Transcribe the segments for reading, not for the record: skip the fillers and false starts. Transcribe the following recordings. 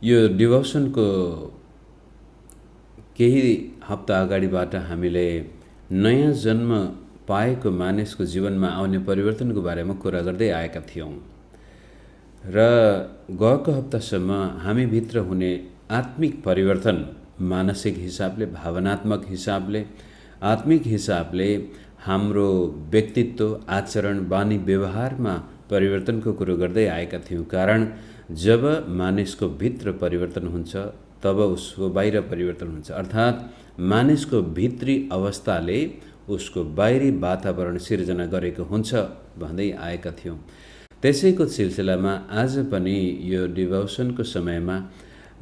यो डिभोसनको केही हप्ता अगाडिबाट हामीले नयाँ जन्म पाएको मानिसको जीवनमा आउने परिवर्तनको बारेमा कुरा गर्दै आएका थियौँ र गएको हप्तासम्म हामीभित्र हुने आत्मिक परिवर्तन मानसिक हिसाबले, भावनात्मक हिसाबले, आत्मिक हिसाबले हाम्रो व्यक्तित्व, आचरण, बानी, व्यवहारमा परिवर्तनको कुरो गर्दै आएका थियौँ। कारण जब मानिसको भित्र परिवर्तन हुन्छ तब उसको बाहिर परिवर्तन हुन्छ, अर्थात् मानिसको भित्री अवस्थाले उसको बाहिरी वातावरण सिर्जना गरेको हुन्छ भन्दै आएका थियौँ। त्यसैको सिलसिलामा आज पनि यो डिभोसनको समयमा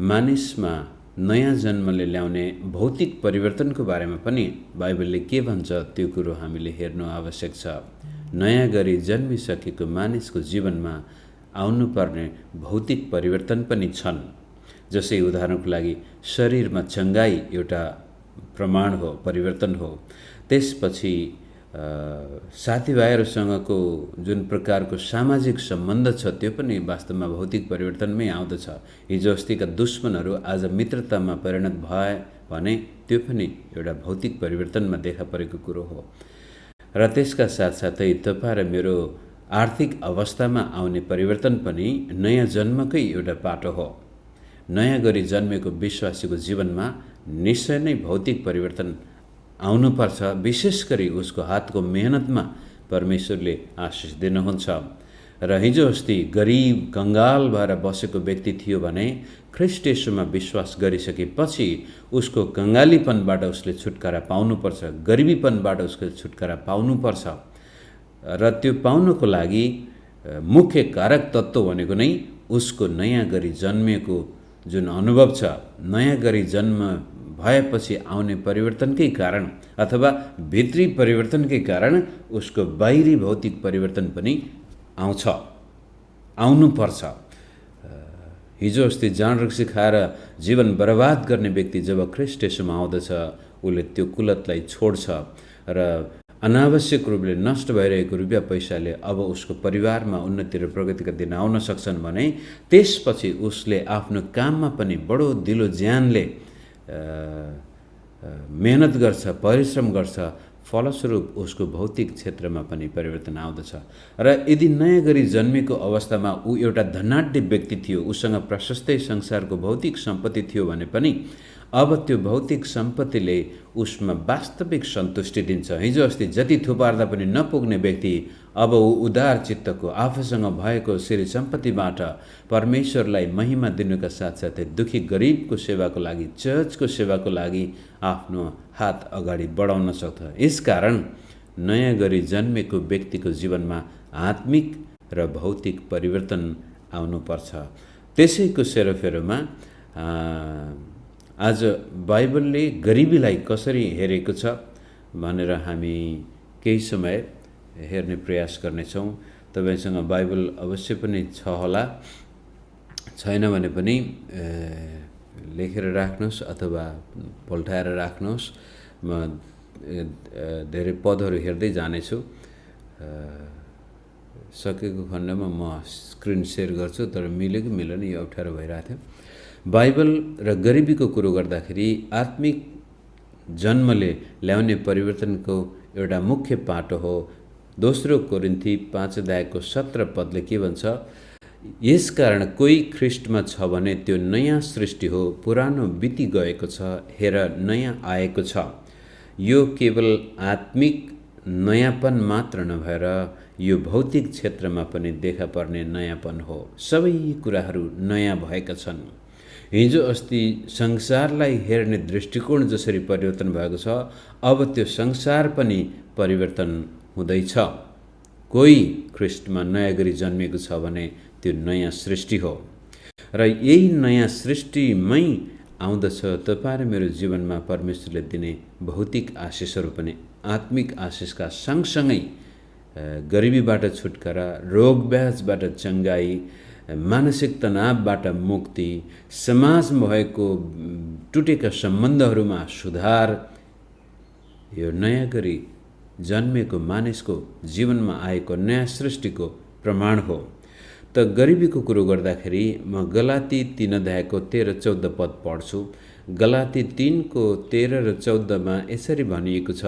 मानिसमा नयाँ जन्मले ल्याउने भौतिक परिवर्तनको बारेमा पनि बाइबलले के भन्छ त्यो कुरो हामीले हेर्नु आवश्यक छ। नयाँ गरी जन्मिसकेको मानिसको जीवनमा आउनुपर्ने भौतिक परिवर्तन पनि छन्। जसै उदाहरणको लागि शरीरमा चङ्गाई एउटा प्रमाण हो, परिवर्तन हो। त्यसपछि साथीभाइहरूसँगको जुन प्रकारको सामाजिक सम्बन्ध छ त्यो पनि वास्तवमा भौतिक परिवर्तनमै आउँदछ। हिजो अस्तिका दुश्मनहरू आज मित्रतामा परिणत भए भने त्यो पनि एउटा भौतिक परिवर्तनमा देखा परेको कुरो हो। र त्यसका साथसाथै तपाईँ र मेरो आर्थिक अवस्थामा आउने परिवर्तन पनि नयाँ जन्मकै एउटा पाटो हो। नयाँ गरी जन्मेको विश्वासीको जीवनमा निश्चय नै भौतिक परिवर्तन आउनुपर्छ। विशेष गरी उसको हातको मेहनतमा परमेश्वरले आशिष दिनुहुन्छ। र हिजो अस्ति गरिब कङ्गाल भएर बसेको व्यक्ति थियो भने ख्रीष्ट येशूमा विश्वास गरिसकेपछि उसको कङ्गालीपनबाट उसले छुटकारा पाउनुपर्छ, गरिबीपनबाट उसले छुटकारा पाउनुपर्छ। र त्यो पाउनको लागि मुख्य कारक तत्त्व भनेको नै उसको नयाँ गरी जन्मेको जुन अनुभव छ, नयाँ गरी जन्म भएपछि आउने परिवर्तनकै कारण अथवा भित्री परिवर्तनकै कारण उसको बाहिरी भौतिक परिवर्तन पनि आउनुपर्छ। हिजो अस्ति जाँड रक्सी खाएर जीवन बर्बाद गर्ने व्यक्ति जब ख्रीष्ट येशूमा आउँदछ उसले त्यो कुलतलाई छोड्छ र अनावश्यक रूपले नष्ट भइरहेको रुपियाँ पैसाले अब उसको परिवारमा उन्नति र प्रगतिका दिन आउन सक्छन् भने त्यसपछि उसले आफ्नो काममा पनि बडो दिलो ज्यानले मेहनत गर्छ, परिश्रम गर्छ। फलस्वरूप उसको भौतिक क्षेत्रमा पनि परिवर्तन आउँदछ। र यदि नयाँ गरी जन्मेको अवस्थामा ऊ एउटा धनाढ्य व्यक्ति थियो, उसँग प्रशस्तै संसारको भौतिक सम्पत्ति थियो भने पनि अब त्यो भौतिक सम्पत्तिले उसमा वास्तविक सन्तुष्टि दिन्छ। हिजो अस्ति जति थुपार्दा पनि नपुग्ने व्यक्ति अब ऊ उदार चित्तको आफूसँग भएको श्री सम्पत्तिबाट परमेश्वरलाई महिमा दिनुका साथसाथै दुखी गरिबको सेवाको लागि, चर्चको सेवाको लागि आफ्नो हात अगाडि बढाउन सक्छ। यसकारण नयाँ गरी जन्मेको व्यक्तिको जीवनमा आत्मिक र भौतिक परिवर्तन आउनुपर्छ। त्यसैको सेरोफेरोमा आज बाइबलले गरिबीलाई कसरी हेरेको छ भनेर हामी केही समय हेर्ने प्रयास गर्नेछौँ। तपाईसँग बाइबल अवश्य पनि छ होला, छैन भने पनि लेखेर राख्नुहोस् अथवा पल्टाएर राख्नुहोस्। म धेरै पदहरू हेर्दै जानेछु। सकेको खण्डमा म स्क्रिन सेयर गर्छु, तर मिलेको मिलेन यो अप्ठ्यारो भइरहेको थियो। बाइबल र गरिबीको कुरो गर्दाखेरि आत्मिक जन्मले ल्याउने परिवर्तनको एउटा मुख्य पाटो हो। दोस्रो कोरिन्थी 5:17 के भन्छ? यसकारण कोही ख्रीष्टमा छ भने त्यो नयाँ सृष्टि हो, पुरानो बिति गएको छ, हेर नयाँ आएको छ। यो केवल आत्मिक नयाँपन मात्र नभएर यो भौतिक क्षेत्रमा पनि देखा पर्ने नयाँपन हो। सबै कुराहरू नयाँ भएका छन्। हिजो अस्ति संसारलाई हेर्ने दृष्टिकोण जसरी परिवर्तन भएको छ, अब त्यो संसार पनि परिवर्तन हुँदैछ। कोही ख्रीष्टमा नयाँ गरी जन्मिएको छ भने त्यो नयाँ सृष्टि हो र यही नयाँ सृष्टिमै आउँदछ तपाईँ र मेरो जीवनमा परमेश्वरले दिने भौतिक आशिषहरू पनि। आत्मिक आशिषका सँगसँगै गरिबीबाट छुटकारा, रोग ब्याजबाट चङ्गाई, मानसिक तनावबाट मुक्ति, समाजमा भएको टुटेका सम्बन्धहरूमा सुधार यो नयाँ गरी जन्मेको मानिसको जीवनमा आएको नयाँ सृष्टिको प्रमाण हो। त गरिबीको कुरो गर्दाखेरि म गलाती 3 अध्यायको 13-14 पद पढ्छु। गलाती 3को 13 र 14मा यसरी भनिएको छ,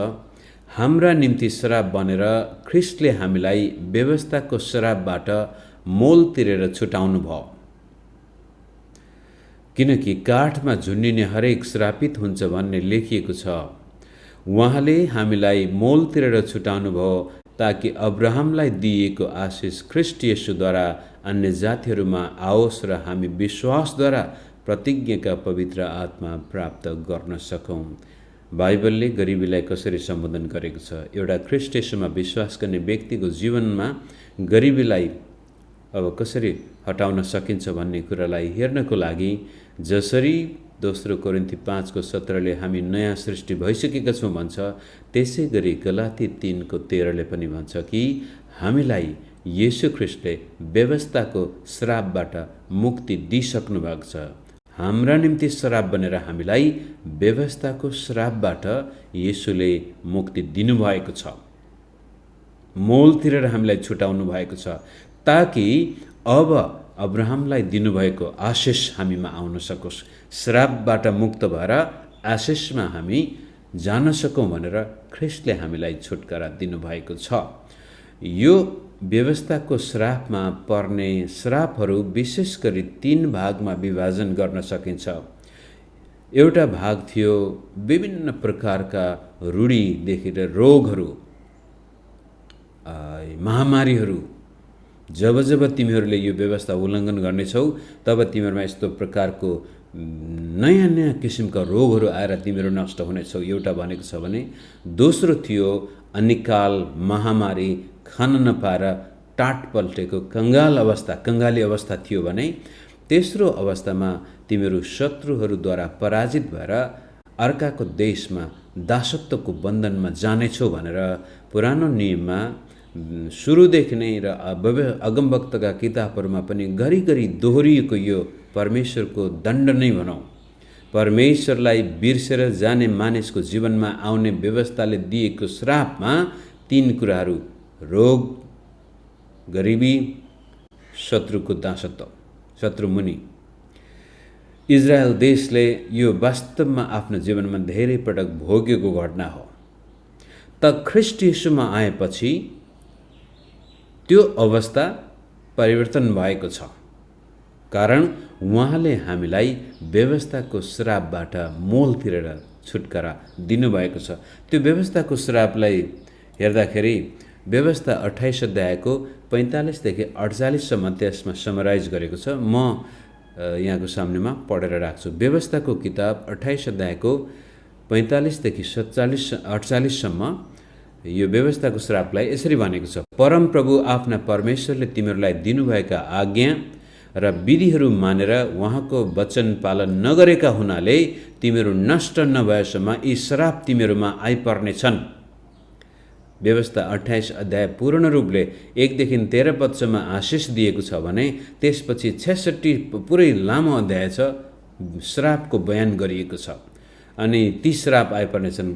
हाम्रा निम्ति श्राप बनेर ख्रिस्टले हामीलाई व्यवस्थाको श्रापबाट मोल तिरेर छुटाउनु भयो, किनकि काठमा झुन्डिने हरेक श्रापित हुन्छ भन्ने लेखिएको छ। उहाँले हामीलाई मोल तिरेर छुटाउनु भयो ताकि अब्राहमलाई दिइएको आशिष ख्रिस्ट येशूद्वारा अन्य जातिहरूमा आओस् र हामी विश्वासद्वारा प्रतिज्ञाका पवित्र आत्मा प्राप्त गर्न सकौँ। बाइबलले गरिबीलाई कसरी सम्बोधन गरेको छ? एउटा ख्रिस्ट येशूमा विश्वास गर्ने व्यक्तिको जीवनमा गरिबीलाई अब कसरी हटाउन सकिन्छ भन्ने कुरालाई हेर्नको लागि जसरी दोस्रो कोरिन्थी 5को 17ले हामी नयाँ सृष्टि भइसकेका छौँ भन्छ, त्यसै गरी गलाती 3को 13ले पनि भन्छ कि हामीलाई येशू ख्रिस्टले व्यवस्थाको श्रापबाट मुक्ति दिइसक्नु भएको छ। हाम्रा निम्ति श्राप बनेर हामीलाई व्यवस्थाको श्रापबाट येशूले मुक्ति दिनुभएको छ, मोल तिरेर हामीलाई छुटाउनु भएको छ, ताकि अब अब्राहमलाई दिनुभएको आशिष हामीमा आउन सकोस्, श्रापबाट मुक्त भएर आशिषमा हामी जान सकौँ भनेर ख्रिस्टले हामीलाई छुटकारा दिनुभएको छ। यो व्यवस्थाको श्रापमा पर्ने श्रापहरू विशेष गरी 3 भागमा विभाजन गर्न सकिन्छ। एउटा भाग थियो विभिन्न प्रकारका रूढीदेखि रोगहरू, महामारीहरू। जब जब तिमीहरूले यो व्यवस्था उल्लङ्घन गर्नेछौ तब तिमीहरूमा यस्तो प्रकारको नयाँ नयाँ किसिमका रोगहरू आएर तिमीहरू नष्ट हुनेछौ, एउटा भनेको छ भने। दोस्रो थियो अनिकाल, महामारी, खान नपाएर टाट पल्टेको कङ्गाली अवस्था थियो भने। तेस्रो अवस्थामा तिमीहरू शत्रुहरूद्वारा पराजित भएर अर्काको देशमा दासत्वको बन्धनमा जानेछौ भनेर पुरानो नियममा सुरुदेखि नै र अगमवक्तका किताबहरूमा पनि घरिघरि दोहोरिएको यो परमेश्वरको दण्ड नै भनौँ। परमेश्वरलाई बिर्सेर जाने मानिसको जीवनमा आउने व्यवस्थाले दिएको श्रापमा 3 कुराहरू: रोग, गरिबी, शत्रुको दासत्व, शत्रुमुनि। इजरायल देशले यो वास्तवमा आफ्नो जीवनमा धेरै पटक भोगेको घटना हो। त ख्रिस्ट येशूमा आएपछि त्यो अवस्था परिवर्तन भएको छ, कारण उहाँले हामीलाई व्यवस्थाको श्रापबाट मोल तिरेर छुटकारा दिनुभएको छ। त्यो व्यवस्थाको श्रापलाई हेर्दाखेरि व्यवस्था 28 अध्यायको 45 देखि 48सम्म त्यसमा समराइज गरेको छ। म यहाँको सामनेमा पढेर राख्छु। व्यवस्थाको किताब 28 अध्यायको 45 देखि 48सम्म यो व्यवस्थाको श्रापलाई यसरी भनेको छ: परम प्रभु आफ्ना परमेश्वरले तिमीहरूलाई दिनुभएका आज्ञा र विधिहरू मानेर उहाँको वचन पालन नगरेका हुनाले तिमीहरू नष्ट नभएसम्म यी श्राप तिमीहरूमा आइपर्नेछन्। व्यवस्था 28 अध्याय पूर्ण रूपले 1 देखि 13 पदसम्म आशिष दिएको छ भने त्यसपछि 66 पुरै लामो अध्याय छ, श्रापको बयान गरिएको छ। अनि ती श्राप आइपर्नेछन्।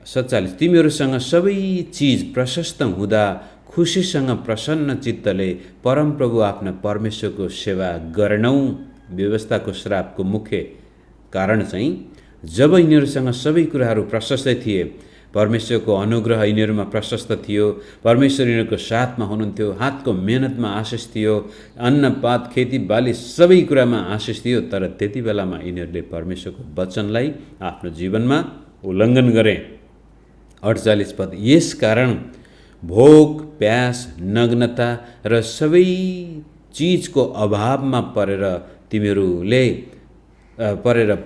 47 तिमीहरूसँग सबै चिज प्रशस्त हुँदा खुसीसँग प्रसन्न चित्तले परमप्रभु आफ्ना परमेश्वरको सेवा गरेनौ। व्यवस्थाको श्रापको मुख्य कारण चाहिँ जब यिनीहरूसँग सबै कुराहरू प्रशस्तै थिए, परमेश्वरको अनुग्रह यिनीहरूमा प्रशस्त थियो, परमेश्वर यिनीहरूको साथमा हुनुहुन्थ्यो, हातको मेहनतमा आशिष थियो, अन्नपात खेतीबाली सबै कुरामा आशिष थियो, तर त्यति बेलामा यिनीहरूले परमेश्वरको वचनलाई आफ्नो जीवनमा उल्लङ्घन गरे। 48 पद यस कारण भोक, प्यास, नग्नता र सबै चिजको अभावमा परेर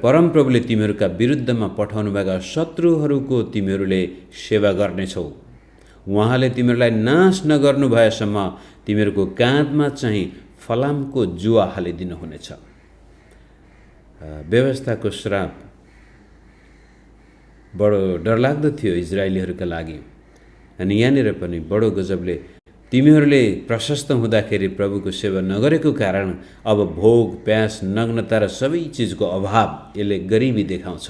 परमप्रभुले तिमीहरूका विरुद्धमा पठाउनुभएका शत्रुहरूको तिमीहरूले सेवा गर्नेछौ। उहाँले तिमीहरूलाई नाश नगर्नु भएसम्म तिमीहरूको काँधमा चाहिँ फलामको जुवा हालिदिनुहुनेछ। व्यवस्थाको श्राप बडो डरलाग्दो थियो इजरायलीहरूका लागि। अनि यहाँनिर पनि बडो गजबले तिमीहरूले प्रशस्त हुँदाखेरि प्रभुको सेवा नगरेको कारण अब भोग, प्यास, नग्नता र सबै चिजको अभाव, यसले गरिबी देखाउँछ।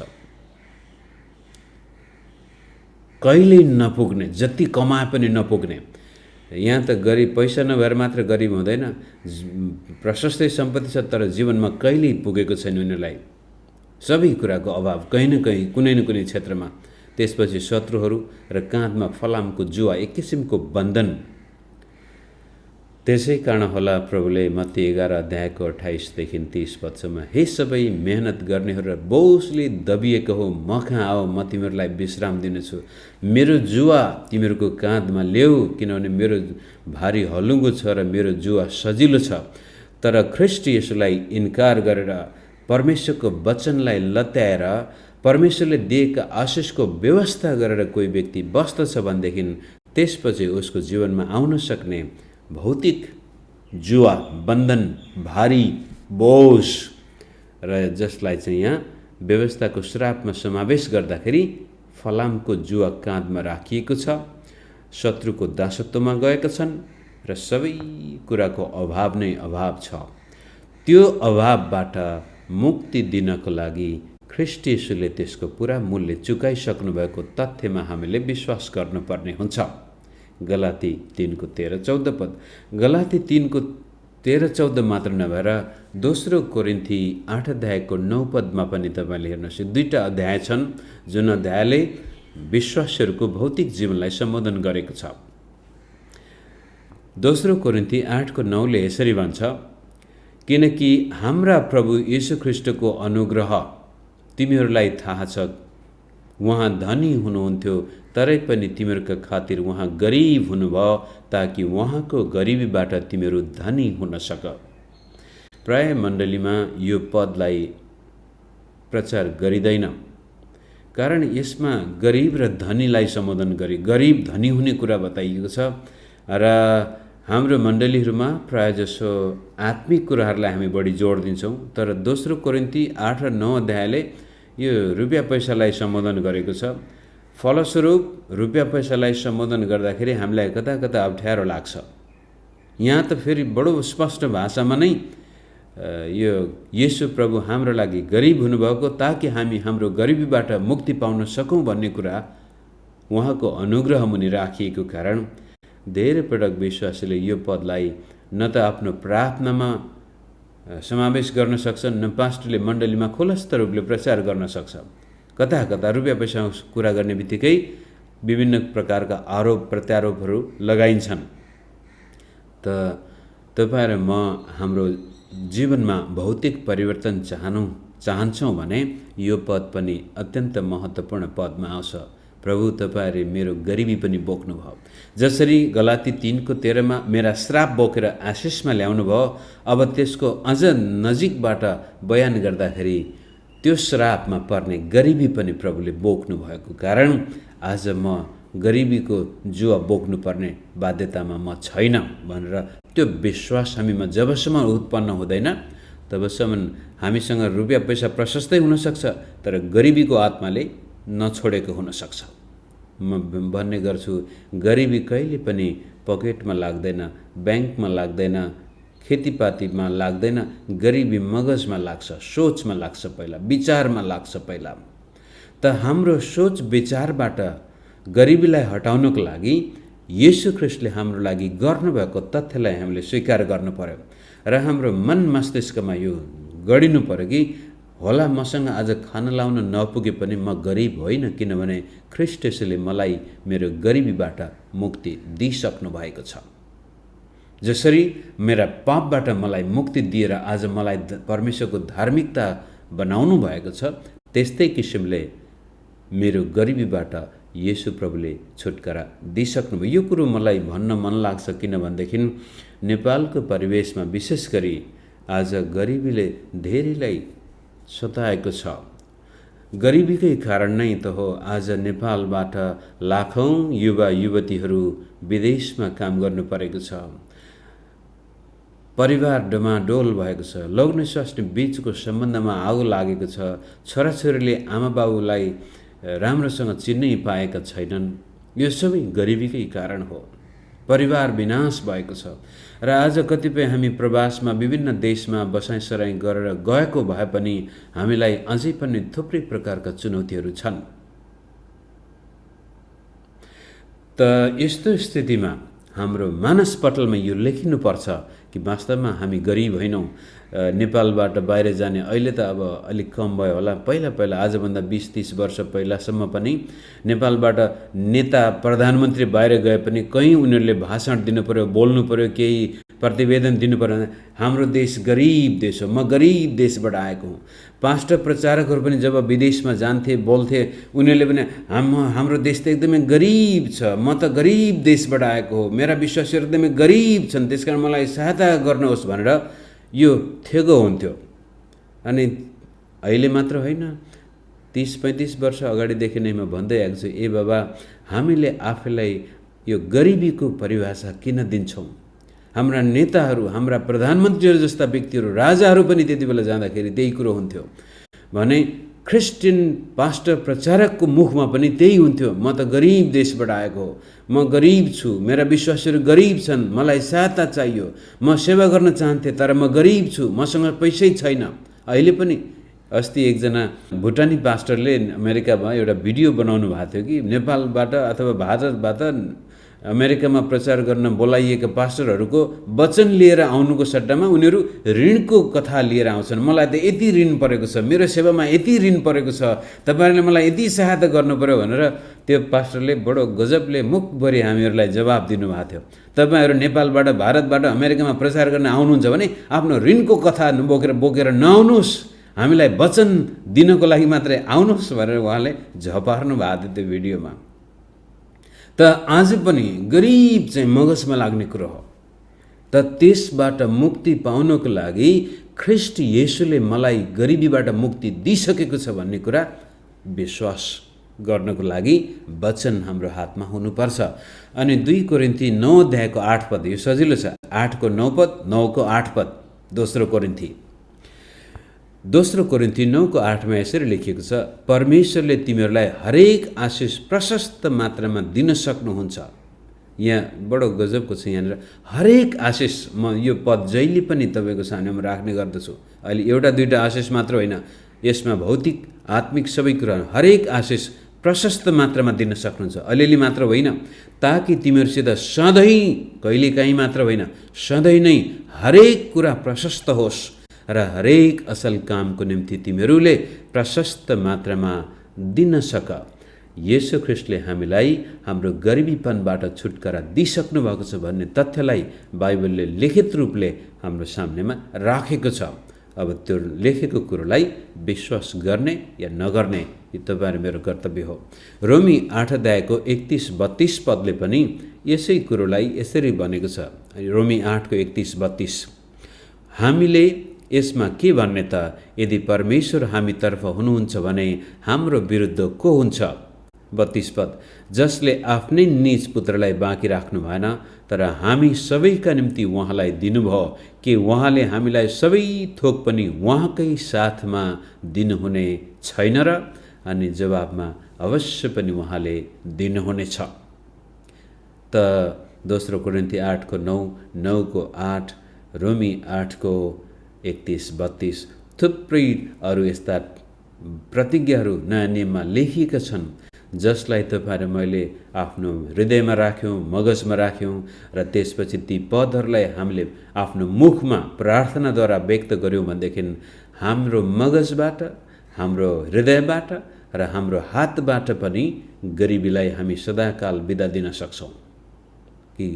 कहिल्यै नपुग्ने, जति कमाए पनि नपुग्ने। यहाँ त गरिब पैसा नभएर मात्र गरिब हुँदैन, प्रशस्तै सम्पत्ति छ तर जीवनमा कहिल्यै पुगेको छैन उनीहरूलाई, सबै कुराको अभाव कहीँ न कहीँ कुनै न कुनै क्षेत्रमा। त्यसपछि शत्रुहरू र काँधमा फलामको जुवा, एक किसिमको बन्धन। त्यसै कारण होला प्रभुले मत्ती 11 अध्यायको 28देखि 30 पदसम्म, हे सबै मेहनत गर्नेहरू र बोझले दबिएको हो, म कहाँ आओ, म तिमीहरूलाई विश्राम दिनेछु। मेरो जुवा तिमीहरूको काँधमा ल्याऊ, किनभने मेरो भारी हलुङ्गो छ र मेरो जुवा सजिलो छ। तर ख्रीष्ट येशूलाई इन्कार गरेर परमेश्वरको वचनलाई लत्याएर परमेश्वरले दिएका आशिषको व्यवस्था गरेर कोही व्यक्ति बस्दछ भनेदेखि त्यसपछि उसको जीवनमा आउन सक्ने भौतिक जुवा, बन्धन, भारी बोझ र जसलाई चाहिँ यहाँ व्यवस्थाको श्रापमा समावेश गर्दाखेरि फलामको जुवा काँधमा राखिएको छ, शत्रुको दासत्वमा गएका छन् र सबै कुराको अभाव नै अभाव छ। त्यो अभावबाट मुक्ति दिनको लागि ख्रीष्ट येशूले त्यसको पुरा मूल्य चुकाइसक्नु भएको तथ्यमा हामीले विश्वास गर्नुपर्ने हुन्छ। गलाती 3को 13-14 पद। गलाती 3को 13-14 मात्र नभएर दोस्रो कोरिन्थी 8 अध्यायको 9 पदमा पनि तपाईँले हेर्नुहोस्, दुईटा अध्याय छन् जुन अध्यायले विश्वासीहरूको भौतिक जीवनलाई सम्बोधन गरेको छ। दोस्रो कोरिन्थी 8को 9ले यसरी भन्छ, किनकि हाम्रा प्रभु येशू ख्रीष्टको अनुग्रह तिमीहरूलाई थाहा छ, उहाँ धनी हुनुहुन्थ्यो तरै पनि तिमीहरूका खातिर उहाँ गरिब हुनुभयो ताकि उहाँको गरिबीबाट तिमीहरू धनी हुन सक। प्राय मण्डलीमा यो पदलाई प्रचार गरिँदैन, कारण यसमा गरिब र धनीलाई सम्बोधन गरी गरिब धनी हुने कुरा बताइएको छ र हाम्रो मण्डलीहरूमा प्रायजसो आत्मिक कुराहरूलाई हामी बढी जोड दिन्छौँ। तर दोस्रो कोरिन्थी 8 र 9 अध्यायले यो रुपियाँ पैसालाई सम्बोधन गरेको छ। फलस्वरूप रुपियाँ पैसालाई सम्बोधन गर्दाखेरि हामीलाई कता कता अप्ठ्यारो लाग्छ। यहाँ त फेरि बडो स्पष्ट भाषामा नै यो येशू प्रभु हाम्रो लागि गरिब हुनुभएको ताकि हामी हाम्रो गरिबीबाट मुक्ति पाउन सकौँ भन्ने कुरा उहाँको अनुग्रह मुनि राखिएको कारण धेरै पटक विश्वासीले यो पदलाई न त आफ्नो प्रार्थनामा समावेश गर्न सक्छन्, न पास्टरले मण्डलीमा खुलस्त रूपले प्रचार गर्न सक्छ। कता कता रुपियाँ पैसा कुरा गर्ने बित्तिकै विभिन्न प्रकारका आरोप प्रत्यारोपहरू लगाइन्छन्। त तपाईँ र म हाम्रो जीवनमा भौतिक परिवर्तन चाहन्छौँ भने यो पद पनि अत्यन्त महत्त्वपूर्ण पदमा आउँछ। प्रभु तपाईँले मेरो गरिबी पनि बोक्नुभयो, जसरी गलाती 3को 13मा मेरा श्राप बोकेर आशिषमा ल्याउनु भयो। अब त्यसको अझ नजिकबाट बयान गर्दाखेरि त्यो श्रापमा पर्ने गरिबी पनि प्रभुले बोक्नु भएको कारण आज म गरिबीको जुवा बोक्नुपर्ने बाध्यतामा म छैन भनेर त्यो विश्वास हामीमा जबसम्म उत्पन्न हुँदैन तबसम्म हामीसँग रुपियाँ पैसा प्रशस्तै हुनसक्छ, तर गरिबीको आत्माले नछोडेको हुनसक्छ। म भन्ने गर्छु, गरिबी कहिले पनि पकेटमा लाग्दैन, ब्याङ्कमा लाग्दैन, खेतीपातीमा लाग्दैन। गरिबी मगजमा लाग्छ, सोचमा लाग्छ, पहिला विचारमा लाग्छ पहिला। त हाम्रो सोच विचारबाट गरिबीलाई हटाउनको लागि येशू ख्रीष्टले हाम्रो लागि गर्नुभएको तथ्यलाई हामीले स्वीकार गर्नु पर्यो र हाम्रो मन मस्तिष्कमा यो गढिनु पर्यो कि होला मसँग आज खान लाउन नपुगे पनि म गरिब होइन, किनभने ख्रीष्ट येशूले मलाई मेरो गरिबीबाट मुक्ति दिइसक्नु भएको छ। जसरी मेरा पापबाट मलाई मुक्ति दिएर आज मलाई परमेश्वरको धार्मिकता बनाउनु भएको छ, त्यस्तै किसिमले मेरो गरिबीबाट येशू प्रभुले छुटकारा दिइसक्नुभयो। यो कुरो मलाई भन्न मन लाग्छ, किनभनेदेखि नेपालको परिवेशमा विशेष गरी आज गरिबीले धेरैलाई सताएको छ। गरिबीकै कारण नै त हो आज नेपालबाट लाखौं युवा युवतीहरू विदेशमा काम गर्नु परेको छ। परिवार डमाडोल भएको छ, लग्न स्वास्नी बीचको सम्बन्धमा आगो लागेको छ, छोराछोरीले आमा बाबुलाई राम्रोसँग चिन्नै पाएका छैनन्। यो सबै गरिबीकै कारण हो। परिवार विनाश भएको छ र आज कतिपय हामी प्रवासमा विभिन्न देशमा बसाइसराई गरेर गएको भए पनि हामीलाई अझै पनि थुप्रै प्रकारका चुनौतीहरू छन्। त यस्तो स्थितिमा हाम्रो मानसपटलमा यो लेखिनुपर्छ कि वास्तवमा हामी गरिब होइनौँ। नेपालबाट बाहिर जाने अहिले त अब अलिक कम भयो होला, पहिला पहिला आजभन्दा 20-30 वर्ष पहिलासम्म पनि नेपालबाट नेता प्रधानमन्त्री बाहिर गए पनि कहीँ उनीहरूले भाषण दिनु पर्यो, बोल्नु पर्यो, केही प्रतिवेदन दिनु पर्यो, हाम्रो देश गरिब देश हो, म गरिब देशबाट आएको हुँ। पास्टर प्रचारकहरू पनि जब विदेशमा जान्थे बोल्थे, उनीहरूले पनि हाम्रो देश त एकदमै गरिब छ, म त गरिब देशबाट आएको हो, मेरा विश्वासीहरू एकदमै गरिब छन्, त्यसकारण मलाई सहायता गर्नुहोस् भनेर यो थेगो हुन्थ्यो। अनि अहिले मात्र होइन, 30-35 वर्ष अगाडिदेखि नै म भन्दै आएको छु, ए बाबा हामीले आफैलाई यो गरिबीको परिभाषा किन दिन्छौँ? हाम्रा नेताहरू, हाम्रा प्रधानमन्त्रीहरू जस्ता व्यक्तिहरू, राजाहरू पनि त्यति बेला जाँदाखेरि त्यही कुरो हुन्थ्यो भने क्रिस्चियन पास्टर प्रचारकको मुखमा पनि त्यही हुन्थ्यो, म त गरिब देशबाट आएको हो, म गरिब छु, मेरा विश्वासीहरू गरिब छन्, मलाई सहायता चाहियो, म सेवा गर्न चाहन्थे तर म गरिब छु, मसँग पैसै छैन। अहिले पनि अस्ति एकजना भुटानी पास्टरले अमेरिकामा एउटा भिडियो बनाउनु भएको थियो कि नेपालबाट अथवा भारतबाट अमेरिकामा प्रचार गर्न बोलाइएका पास्टरहरूको वचन लिएर आउनुको सट्टामा उनीहरू ऋणको कथा लिएर आउँछन्। मलाई त यति ऋण परेको छ, मेरो सेवामा यति ऋण परेको छ, तपाईँहरूले मलाई यति सहायता गर्नु पर्यो भनेर त्यो पास्टरले बडो गजबले मुखभरि हामीहरूलाई जवाब दिनुभएको थियो। तपाईँहरू नेपालबाट भारतबाट अमेरिकामा प्रचार गर्न आउनुहुन्छ भने आफ्नो ऋणको कथा बोकेर नआउनुहोस्, हामीलाई वचन दिनको लागि मात्रै आउनुहोस् भनेर उहाँले झपार्नु भएको थियो त्यो भिडियोमा। त आज पनि गरिब चाहिँ मगजमा लाग्ने कुरो हो। त त्यसबाट मुक्ति पाउनको लागि ख्रीष्ट येशूले मलाई गरिबीबाट मुक्ति दिइसकेको छ भन्ने कुरा विश्वास गर्नको लागि वचन हाम्रो हातमा हुनुपर्छ। अनि 2 कोरिन्थी 9 अध्यायको 8 पद, यो सजिलो छ, 8 को 9 पद, 9 को 8 पद, दोस्रो कोरिन्थी 9 को 8 मा यसरी लेखिएको छ, परमेश्वरले तिमीहरूलाई हरेक आशिष प्रशस्त मात्रामा दिन सक्नुहुन्छ। यहाँ बडो गजबको छ, यहाँनिर हरेक आशिष। म यो पद जहिले पनि तपाईँको सामनेमा राख्ने गर्दछु। अहिले एउटा दुईटा आशिष मात्र होइन, यसमा भौतिक आत्मिक सबै कुरा, हरेक आशिष प्रशस्त मात्रामा दिन सक्नुहुन्छ, अलिअलि मात्र होइन, ताकि तिमीहरूसित सधैँ, कहिलेकाहीँ मात्र होइन, सधैँ नै हरेक कुरा प्रशस्त होस् र हरेक असल कामको निम्ति तिमीहरूले प्रशस्त मात्रामा दिन सक। येशू ख्रीष्टले हामीलाई हाम्रो गरिबीपनबाट छुटकारा दिइसक्नु भएको छ भन्ने तथ्यलाई बाइबलले लिखित रूपले हाम्रो सामनेमा राखेको छ। अब त्यो लेखेको कुरोलाई विश्वास गर्ने या नगर्ने यो तपाईहरु मेरो कर्तव्य हो। रोमी 8 अध्यायको 31-32 पदले पनि यसै कुरोलाई यसरी भनेको छ। रोमी 8 को 31-32, हामीले यसमा के भन्ने त, यदि परमेश्वर हामीतर्फ हुनुहुन्छ भने हाम्रो विरुद्ध को हुन्छ। 32 पद, जसले आफ्नै निज पुत्रलाई बाँकी राख्नु भएन तर हामी सबैका निम्ति उहाँलाई दिनुभयो, के उहाँले हामीलाई सबै थोक पनि उहाँकै साथमा दिनुहुने छैन र? अनि जवाबमा अवश्य पनि उहाँले दिनुहुनेछ। त दोस्रो कोरिन्थी 8 को 9, 9 को 8, रोमी 8 को 31-32 थुप्रै अरू यस्ता प्रतिज्ञाहरू नयाँ नियममा लेखिएका छन्, जसलाई तपाईहरु मैले आफ्नो हृदयमा राख्यौं, मगजमा राख्यौं र त्यसपछि ती पदहरूलाई हामीले आफ्नो मुखमा प्रार्थनाद्वारा व्यक्त गर्यौं भनेदेखि हाम्रो मगजबाट, हाम्रो हृदयबाट र हाम्रो हातबाट पनि गरिबीलाई हामी सदाकाल बिदा दिन सक्छौं। कि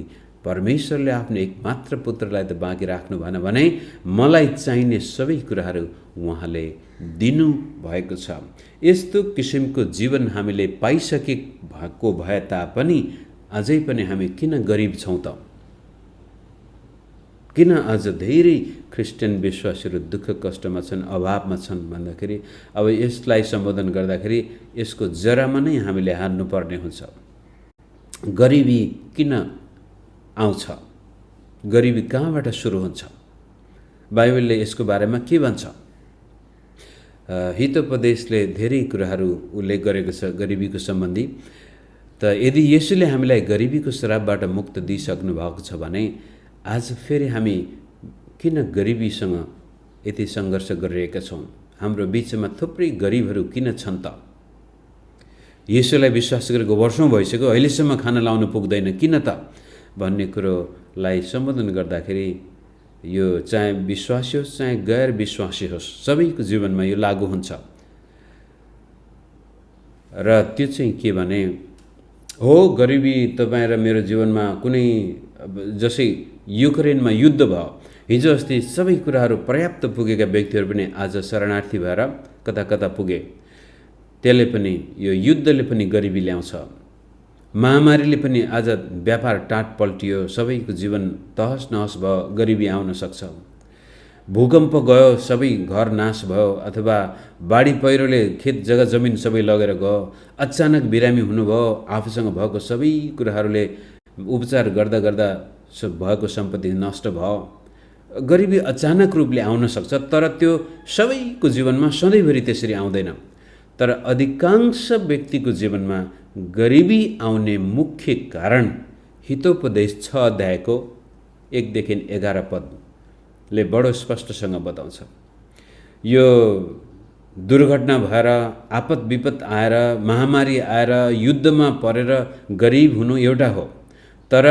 परमेश्वरले आफ्नो एकमात्र पुत्रलाई त बाँकी राख्नु भएन भने मलाई चाहिने सबै कुराहरू उहाँले दिनु भएको छ। यस्तो किसिमको जीवन हामीले पाइसकेको भए तापनि अझै पनि हामी किन गरिब छौं त? किन अझ धेरै ख्रिस्टियन विश्वासीहरू दुःख कष्टमा छन्, अभावमा छन् भन्दाखेरि अब यसलाई सम्बोधन गर्दाखेरि यसको जरामा नै हामीले हान्नुपर्ने हुन्छ। गरिबी किन आउँछ? गरिबी कहाँबाट सुरु हुन्छ? बाइबलले यसको बारेमा के भन्छ? हितोपदेशले धेरै कुराहरू उल्लेख गरेको छ गरिबीको सम्बन्धी। त यदि येशूले हामीलाई गरिबीको श्रापबाट मुक्त दिइसक्नु भएको छ भने आज फेरि हामी किन गरिबीसँग यति सङ्घर्ष गरिरहेका छौं? हाम्रो बीचमा थुप्रै गरिबहरू किन छन् त? येशूलाई विश्वास गरेको वर्षौं भइसक्यो, अहिलेसम्म खाना लाउन पुग्दैन किन त? भन्ने कुरोलाई सम्बोधन गर्दाखेरि यो चाहे विश्वासी होस् चाहे गैर विश्वासी होस् सबैको जीवनमा यो लागू हुन्छ। र त्यो चाहिँ के भने हो, गरिबी तपाईँ र मेरो जीवनमा कुनै जसै युक्रेनमा युद्ध भयो, हिजो अस्ति सबै कुराहरू पर्याप्त पुगेका व्यक्तिहरू पनि आज शरणार्थी भएर कता कता पुगे। त्यसले पनि यो युद्धले पनि गरिबी ल्याउँछ। महामारीले पनि आज व्यापार टाट पल्टियो, सबैको जीवन तहस नहस भयो, गरिबी आउन सक्छ। भूकम्प गयो, सबै घर नाश भयो, अथवा बाढी पहिरोले खेत जग्गा जमिन सबै लगेर गयो, अचानक बिरामी हुनुभयो, आफूसँग भएको सबै कुराहरूले उपचार गर्दा गर्दा भएको सम्पत्ति नष्ट भयो। गरिबी अचानक रूपले आउन सक्छ, तर त्यो सबैको जीवनमा सधैँभरि त्यसरी आउँदैन। तर अधिकांश व्यक्तिको जीवनमा गरिबी आउने मुख्य कारण हितोपदेश 6 अध्यायको 1 देखि 11 पदले बडो स्पष्टसँग बताउँछ। यो दुर्घटना भएर, आपद विपद आएर, महामारी आएर, युद्धमा परेर गरिब हुनु एउटा हो, तर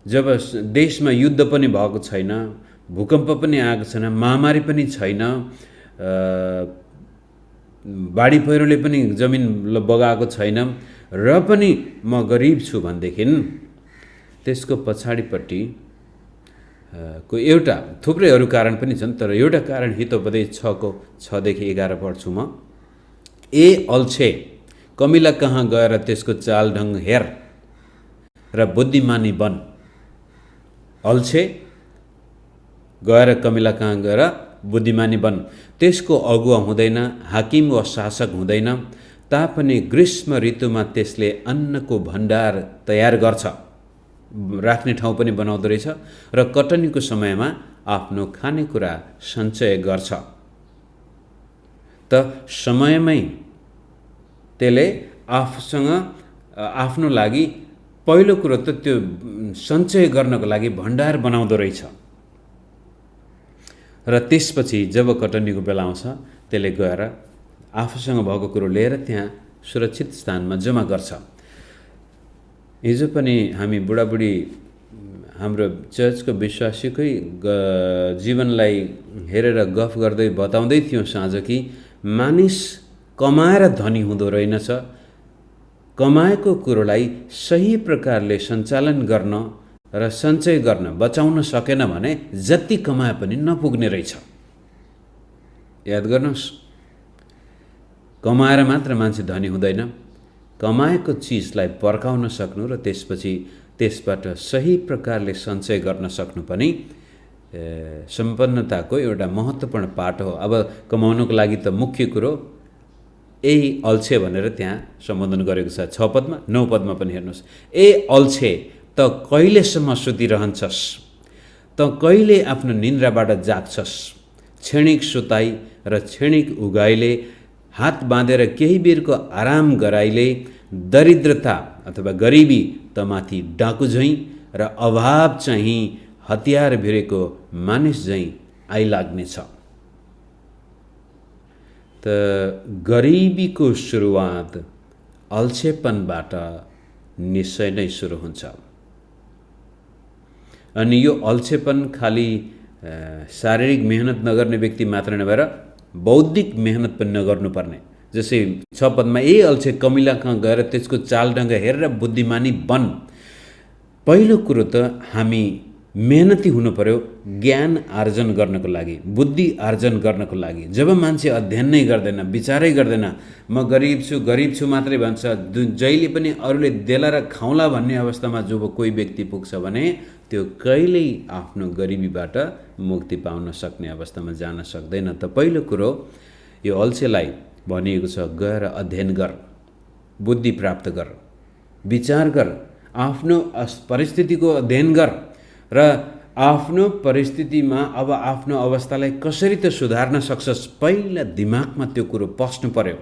जब देशमा युद्ध पनि भएको छैन, भूकम्प पनि आएको छैन, महामारी पनि छैन, बाढी पहिरोले पनि जमिन बगाएको छैन, र पनि म गरिब छु भनेदेखि त्यसको पछाडिपट्टि को एउटा, थुप्रै अरू कारण पनि छन्, तर एउटा कारण हितोपदेश 6 देखि 11 पढ्छु म। ए अल्छे, कमिला कहाँ गएर त्यसको चालढङ्ग हेर र बुद्धिमानी बन। अल्छे, गएर कमिला कहाँ गएर बुद्धिमानी बन। त्यसको अगुवा हुँदैन, हाकिम वा शासक हुँदैन, तापनि ग्रीष्म ऋतुमा त्यसले अन्नको भण्डार तयार गर्छ, राख्ने ठाउँ पनि बनाउँदो रहेछ, र कटनीको समयमा आफ्नो खानेकुरा सञ्चय गर्छ। त समयमै त्यसले आफूसँग आफ्नो लागि पहिलो कुरो त त्यो सञ्चय गर्नको लागि भण्डार बनाउँदो रहेछ, र त्यसपछि जब कटनीको बेला आउँछ त्यसले गएर आफूसँग भएको कुरो लिएर त्यहाँ सुरक्षित स्थानमा जम्मा गर्छ। हिजो पनि हामी बुढाबुढी हाम्रो चर्चको विश्वासीकै जीवनलाई हेरेर गफ गर्दै बताउँदै थियौँ साँझ कि मानिस कमाएर धनी हुँदो रहेनछ, कमाएको कुरोलाई सही प्रकारले सञ्चालन गर्न र सञ्चय गर्न बचाउन सकेन भने जति कमाए पनि नपुग्ने रहेछ। याद गर्नुहोस्, कमाएर मात्र मान्छे धनी हुँदैन, कमाएको चिजलाई पर्काउन सक्नु र त्यसपछि त्यसबाट सही प्रकारले सञ्चय गर्न सक्नु पनि सम्पन्नताको एउटा महत्त्वपूर्ण पाठ हो। अब कमाउनको लागि त मुख्य कुरो यही अल्छे भनेर त्यहाँ सम्बोधन गरेको छ 6 पदमा, 9 पदमा पनि हेर्नुहोस्। ए अल्छे, त कहिलेसम्म सुतिरहन्छस्, त कहिले आफ्नो निन्द्राबाट जाग्छस्। क्षणिक सुताई र क्षणिक उगाइले, हात बाँधेर केही बेरको आराम गराइले दरिद्रता अथवा गरिबी तमाथि डाकु झैँ र अभाव चाहिँ हतियार भिरेको मानिस झैँ आइलाग्नेछ। त गरिबीको सुरुवात अल्छेपनबाट निश्चय नै सुरु हुन्छ। अनि यो अल्छेपन खाली शारीरिक मेहनत नगर्ने व्यक्ति मात्र नभएर बौद्धिक मेहनत पनि नगर्नुपर्ने। जस्तै 6 पदमा ए अल्छे, कमिला कहाँ गएर त्यसको चालढङ्ग हेरेर बुद्धिमानी बन। पहिलो कुरो त हामी मेहनती हुनु पर्यो ज्ञान आर्जन गर्नको लागि, बुद्धि आर्जन गर्नको लागि। जब मान्छे अध्ययन नै गर्दैन, विचारै गर्दैन, म गरिब छु मात्रै भन्छ, जहिले पनि अरूले देला र खाउँला भन्ने अवस्थामा जब कोही व्यक्ति पुग्छ भने त्यो कहिल्यै आफ्नो गरिबीबाट मुक्ति पाउन सक्ने अवस्थामा जान सक्दैन। त पहिलो कुरो यो अल्छेलाई भनिएको छ, गएर अध्ययन गर, बुद्धि प्राप्त गर, विचार गर, आफ्नो परिस्थितिको अध्ययन गर र आफ्नो परिस्थितिमा अब आफ्नो अवस्थालाई कसरी त सुधार्न सक्छस्, पहिला दिमागमा त्यो कुरो पस्नु पर्यो,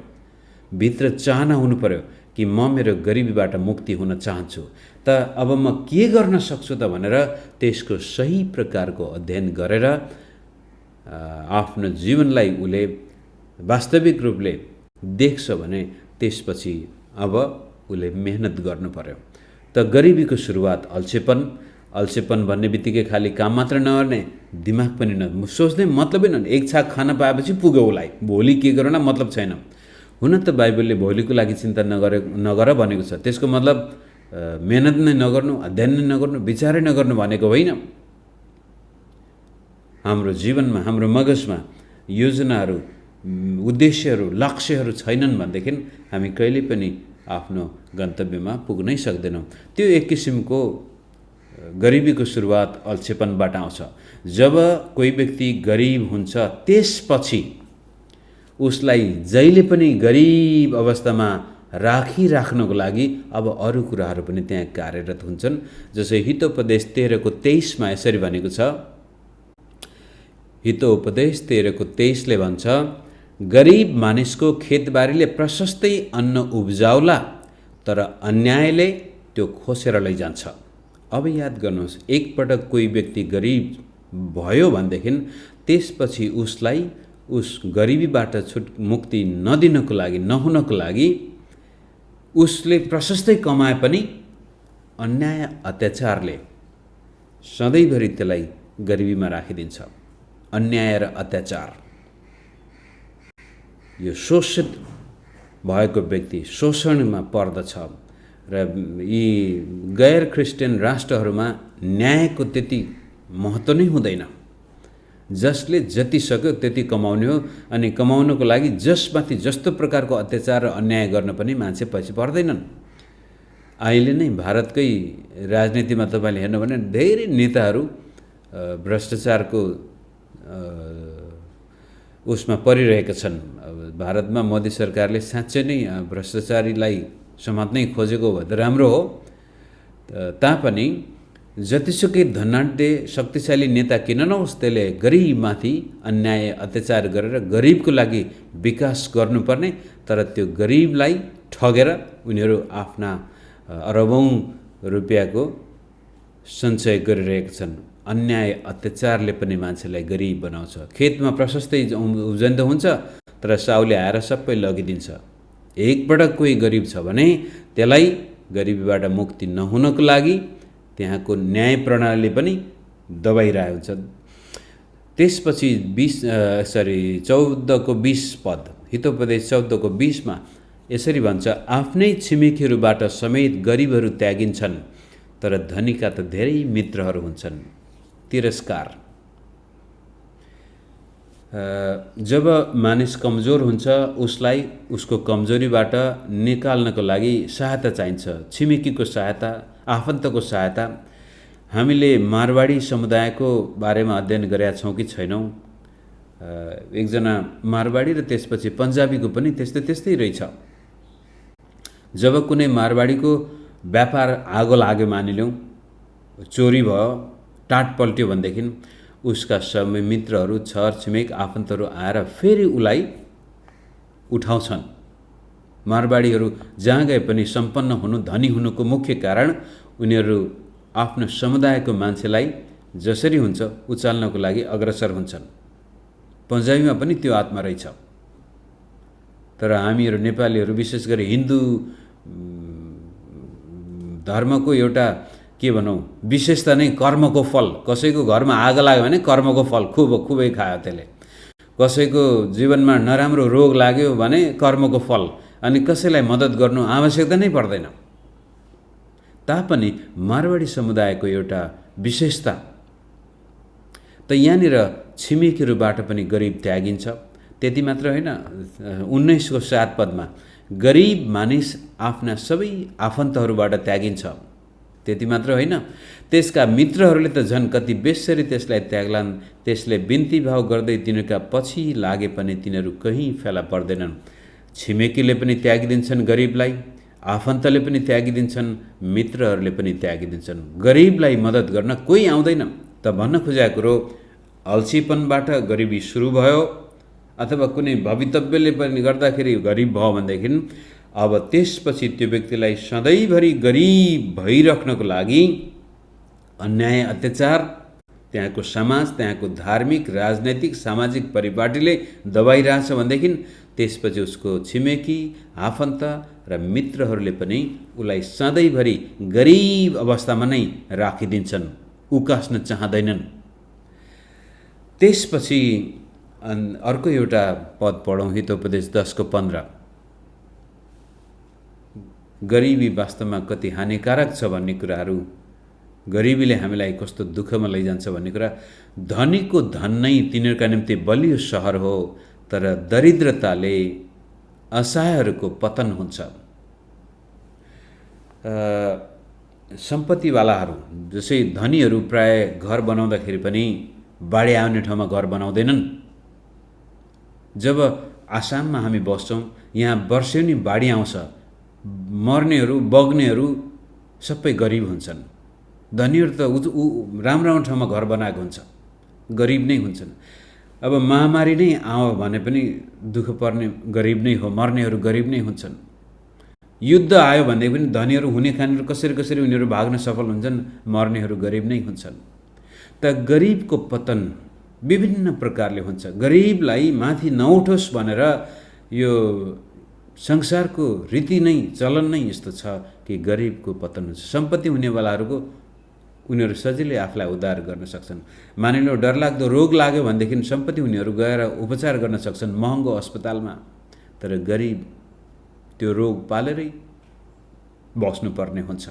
भित्र चाहना हुनु पर्यो कि म मेरो गरिबीबाट मुक्ति हुन चाहन्छु। त अब म के गर्न सक्छु त भनेर त्यसको सही प्रकारको अध्ययन गरेर आफ्नो जीवनलाई उसले वास्तविक रूपले देख्छ भने त्यसपछि अब उसले मेहनत गर्नु पर्यो। त गरिबीको सुरुवात अल्छेपन अल्छेपन भन्ने बित्तिकै खालि काम मात्र नगर्ने, दिमाग पनि सोच्ने मतलबै न, एक छाक खाना पाएपछि पुग्यो उसलाई, भोलि के गरौँला मतलब छैन। हुन त बाइबलले भोलिको लागि चिन्ता नगर भनेको छ। त्यसको मतलब मेहनत नै नगर्नु, अध्ययन नै नगर्नु, विचारै नगर्नु भनेको होइन। हाम्रो जीवनमा, हाम्रो मगजमा योजनाहरू, उद्देश्यहरू, लक्ष्यहरू छैनन् भनेदेखि हामी कहिले पनि आफ्नो गन्तव्यमा पुग्नै सक्दैनौँ। त्यो एक किसिमको गरिबीको सुरुवात अल्छेपनबाट आउँछ। जब कोही व्यक्ति गरिब हुन्छ त्यसपछि उसलाई जहिले पनि गरिब अवस्थामा राखिराख्नको लागि अब अरू कुराहरू पनि त्यहाँ कार्यरत हुन्छन्। जसै हितोपदेश 13:23 यसरी भनेको छ, हितोपदेश 13:23 भन्छ, गरिब मानिसको खेतबारीले प्रशस्तै अन्न उब्जाउला, तर अन्यायले त्यो खोसेर लैजान्छ। अब याद गर्नुहोस्, एकपटक कोही व्यक्ति गरिब भयो भनेदेखि त्यसपछि उसलाई उस गरिबीबाट मुक्ति नदिनको लागि, नहुनको लागि उसले प्रशस्तै कमाए पनि अन्याय अत्याचारले सधैँभरि त्यसलाई गरिबीमा राखिदिन्छ। अन्याय र अत्याचार, यो शोषित भएको व्यक्ति शोषणमा पर्दछ। र यी गैर क्रिस्चियन राष्ट्रहरूमा न्यायको त्यति महत्त्व नै हुँदैन। जसले जति सक्यो त्यति कमाउने हो, अनि कमाउनको लागि जसमाथि जस्तो प्रकारको अत्याचार र अन्याय गर्न पनि मान्छे पछि पर्दैनन्। अहिले नै भारतकै राजनीतिमा तपाईँले हेर्नु भने धेरै नेताहरू भ्रष्टाचारको उसमा परिरहेका छन्। भारतमा मोदी सरकारले साँच्चै नै भ्रष्टाचारीलाई समात्नै खोजेको भए त राम्रो हो। तापनि जतिसुकै धनाढ्य शक्तिशाली नेता किन नहोस्, त्यसले गरिबमाथि अन्याय अत्याचार गरेर गरिबको लागि विकास गर्नुपर्ने, तर त्यो गरिबलाई ठगेर उनीहरू आफ्ना अरबौँ रुपियाँको सञ्चय गरिरहेका छन्। अन्याय अत्याचारले पनि मान्छेलाई गरिब बनाउँछ। खेतमा प्रशस्तै उब्जनी हुन्छ, तर साउले आएर सबै लगिदिन्छ। एकपटक कोही गरिब छ भने त्यसलाई गरिबीबाट मुक्ति नहुनको लागि त्यहाँको न्याय प्रणालीले पनि दबाइरहेको हुन्छ। त्यसपछि 14:20 पद, हितोपदेश 14:20 यसरी भन्छ, आफ्नै छिमेकीहरूबाट समेत गरिबहरू त्यागिन्छन्, तर धनीका त धेरै मित्रहरू हुन्छन्। तिरस्कार, जब मानिस कमजोर हुन्छ उसलाई उसको कमजोरीबाट निकाल्नको लागि सहायता चाहिन्छ, छिमेकीको सहायता, आफन्तको सहायता। हामीले मारवाडी समुदायको बारेमा अध्ययन गरेका छौँ कि छैनौँ? एकजना मारवाडी र त्यसपछि पन्जाबीको पनि त्यस्तै रहेछ। जब कुनै मारवाडीको व्यापार आगो लाग्यो, मानिलिउँ चोरी भयो, टाट पल्ट्यो भनेदेखि उसका सबै मित्रहरू, छर छिमेक, आफन्तहरू आएर फेरि उसलाई उठाउँछन्। मारवाडीहरू जहाँ गए पनि सम्पन्न हुनु, धनी हुनुको मुख्य कारण उनीहरू आफ्नो समुदायको मान्छेलाई जसरी हुन्छ उचाल्नको लागि अग्रसर हुन्छन्। पन्जाबीमा पनि त्यो आत्मा रहेछ। तर हामीहरू नेपालीहरू विशेष गरी हिन्दू धर्मको एउटा के भनौँ विशेषता नै कर्मको फल। कसैको घरमा आगो लाग्यो भने कर्मको फल खुबै खायो त्यसले। कसैको जीवनमा नराम्रो रोग लाग्यो भने कर्मको फल। अनि कसैलाई मद्दत गर्नु आवश्यकता नै पर्दैन। तापनि मारवाडी समुदायको एउटा विशेषता त यहाँनिर छिमेकीहरूबाट पनि गरिब त्यागिन्छ। त्यति मात्र होइन, 19:7 पदमा गरिब मानिस आफ्ना सबै आफन्तहरूबाट त्यागिन्छ। त्यति मात्र होइन, त्यसका मित्रहरूले त झन् कति बेसरी त्यसलाई त्याग्लान्। त्यसले बिन्ती भाव गर्दै तिनीहरूका पछि लागे पनि तिनीहरू कहीँ फेला पर्दैनन्। छिमेकीले पनि त्यागिदिन्छन् गरिबलाई, आफन्तले पनि त्यागिदिन्छन्, मित्रहरूले पनि त्यागिदिन्छन्। गरिबलाई मद्दत गर्न कोही आउँदैन। त भन्न खोजेको कुरो अल्छीपनबाट गरिबी सुरु भयो अथवा कुनै भवितव्यले पनि गर्दाखेरि गरिब भयो भनेदेखि अब त्यसपछि त्यो व्यक्तिलाई सधैँभरि गरिब भइराख्नको लागि अन्याय अत्याचार, त्यहाँको समाज, त्यहाँको धार्मिक, राजनैतिक, सामाजिक परिपाटीले दबाइरहेछ भनेदेखि त्यसपछि उसको छिमेकी, आफन्त र मित्रहरूले पनि उसलाई सधैँभरि गरिब अवस्थामा नै राखिदिन्छन्, उकास्न चाहँदैनन्। त्यसपछि अर्को एउटा पद पढौँ, हितोपदेश 10:15। गरिबी वास्तवमा कति हानिकारक छ भन्ने कुराहरू, गरिबीले हामीलाई कस्तो दुःखमा लैजान्छ भन्ने कुरा। धनीको धन नै तिनीहरूका निम्ति बलियो सहर हो, तर दरिद्रताले असहायहरूको पतन हुन्छ। सम्पत्तिवालाहरू जसै धनीहरू प्राय घर बनाउँदाखेरि पनि बाढी आउने ठाउँमा घर बनाउँदैनन्। जब आसाममा हामी बस्छौँ, यहाँ वर्षेनी बाढी आउँछ, मर्नेहरू बग्नेहरू सबै गरिब हुन्छन्। धनीहरू त राम्रो ठाउँमा घर बनाएको हुन्छ, गरिब नै हुन्छन्। अब महामारी नै आयो भने पनि दुःख पर्ने गरिब नै हो, मर्नेहरू गरिब नै हुन्छन्। युद्ध आयो भने पनि धनीहरू हुने खानेहरू कसरी उनीहरू भाग्न सफल हुन्छन्, मर्नेहरू गरिब नै हुन्छन्। त गरिबको पतन विभिन्न प्रकारले हुन्छ। गरिबलाई माथि नउठोस् भनेर यो संसारको रीति नै, चलन नै यस्तो छ कि गरिबको पतन हुन्छ। सम्पत्ति हुनेवालाहरूको उनीहरू सजिलै आफूलाई उद्धार गर्न सक्छन्। मानिलो डरलाग्दो रोग लाग्यो भनेदेखि सम्पत्ति हुनेहरू गएर उपचार गर्न सक्छन् महँगो अस्पतालमा, तर गरिब त्यो रोग पालेरै बस्नुपर्ने हुन्छ।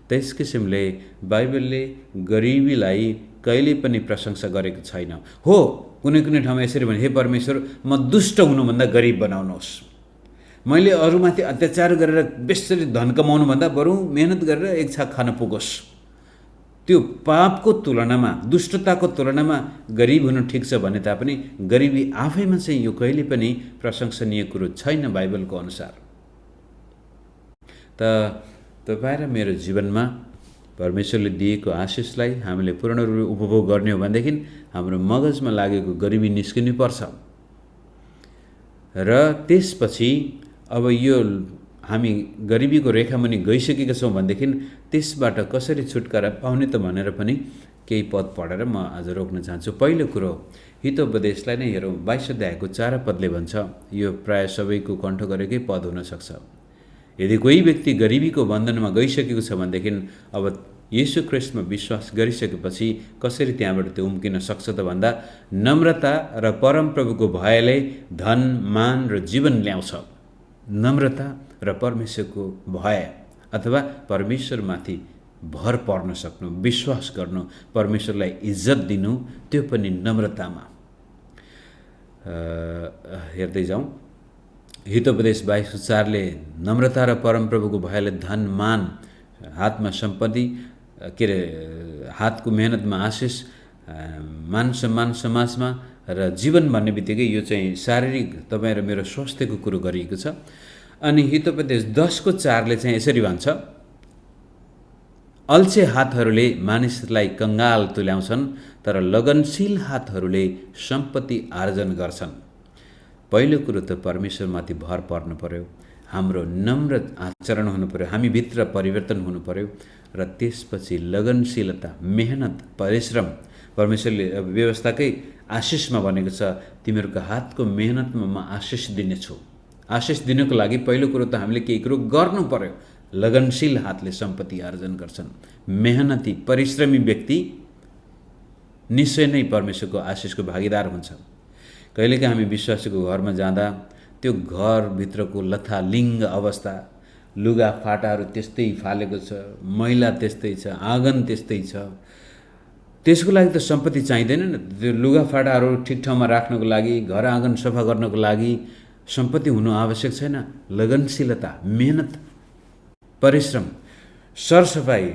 त्यस किसिमले बाइबलले गरिबीलाई कहिले पनि प्रशंसा गरेको छैन। हो, कुनै कुनै ठाउँमा यसरी भने, हे परमेश्वर, म दुष्ट हुनुभन्दा गरिब बनाउनुहोस्, मैले अरूमाथि अत्याचार गरेर बेसरी धन कमाउनुभन्दा बरु मेहनत गरेर एक छाक खान पुगोस्। त्यो पापको तुलनामा, दुष्टताको तुलनामा गरिब हुनु ठिक छ भने तापनि गरिबी आफैमा चाहिँ यो कहिले पनि प्रशंसनीय कुरो छैन बाइबलको अनुसार। त तपाईँ र मेरो जीवनमा परमेश्वरले दिएको आशिषलाई हामीले पूर्ण रूपले उपभोग गर्ने हो भनेदेखि हाम्रो मगजमा लागेको गरिबी निस्किनु पर्छ। र त्यसपछि अब यो हामी गरिबीको रेखामुनि गइसकेका छौँ भनेदेखि त्यसबाट कसरी छुटकारा पाउने त भनेर पनि केही पद पढेर म आज रोक्न चाहन्छु। पहिलो कुरो, हितोपदेशलाई नै हेरौँ। 22 अध्यायको 4 पदले भन्छ, यो प्राय सबैको कण्ठ गरेकै पद हुनसक्छ। यदि कोही व्यक्ति गरिबीको बन्धनमा गइसकेको छ भनेदेखि अब येशू ख्रीष्टमा विश्वास गरिसकेपछि कसरी त्यहाँबाट त्यो उम्किन सक्छ त भन्दा, नम्रता र परमप्रभुको भयले धन, मान र जीवन ल्याउँछ। नम्रता र परमेश्वरको भय अथवा परमेश्वरमाथि भर पर्न सक्नु, विश्वास गर्नु, परमेश्वरलाई इज्जत दिनु, त्यो पनि नम्रतामा। हेर्दै जाउँ, हितोपदेश 22:4ले नम्रता र परमप्रभुको भयले धन, मान, हातमा सम्पत्ति, हातको मेहनतमा आशिष, मान सम्मान समाजमा र जीवन भन्ने बित्तिकै यो चाहिँ शारीरिक तपाईँ र मेरो स्वास्थ्यको कुरो गरिएको छ। अनि हितोपदेश 10:4ले चाहिँ यसरी भन्छ, अल्छे हातहरूले मानिसलाई कङ्गाल तुल्याउँछन्, तर लगनशील हातहरूले सम्पत्ति आर्जन गर्छन्। पहिलो कुरो त परमेश्वरमाथि भर पर्नु पर्यो, हाम्रो नम्र आचरण हुनु पर्यो, हामी भित्र परिवर्तन हुनु पर्यो, र त्यसपछि लगनशीलता, मेहनत, परिश्रम। परमेश्वरले व्यवस्थाकै आशिषमा भनेको छ, तिमीहरूको हातको मेहनतमा म आशिष दिनेछु। आशिष दिनको लागि पहिलो कुरो त हामीले केही कुरो गर्नु पर्यो। लगनशील हातले सम्पत्ति आर्जन गर्छन्। मेहनती, परिश्रमी व्यक्ति निश्चय नै परमेश्वरको आशिषको भागीदार हुन्छ। कहिलेकाहीँ हामी विश्वासीको घरमा जाँदा त्यो घरभित्रको लथालिङ्ग अवस्था, लुगा फाटाहरू त्यस्तै फालेको छ, मैला त्यस्तै छ, आँगन त्यस्तै छ, त्यसको लागि त सम्पत्ति चाहिँदैन नि। त्यो लुगा फाटाहरू ठिक ठाउँमा राख्नको लागि, घर आँगन सफा गर्नको लागि सम्पत्ति हुनु आवश्यक छैन। लगनशीलता, मेहनत, परिश्रम, सरसफाइ,